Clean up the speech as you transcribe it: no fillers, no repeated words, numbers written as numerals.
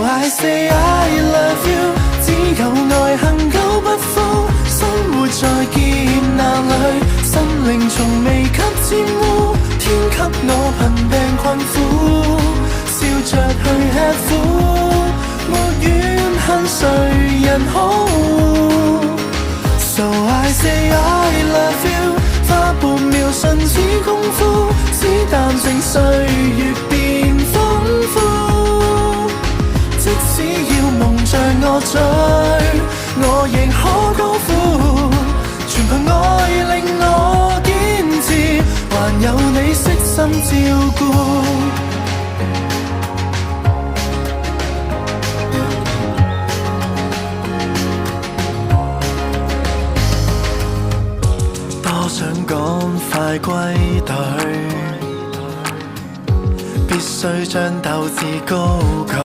I say I love you， 只有愛恆久不枯，生活在劫難裏，心靈從未給玷污，天給我貧病困苦，笑着去吃苦，沒怨恨誰人好。So I say I love you， 花半秒瞬似功夫，只淡靜歲月變豐富。即使要蒙着我嘴，我亦可高呼，全憑愛令我堅持，還有你悉心照顧。多想趕快歸隊，必須將鬥志高舉。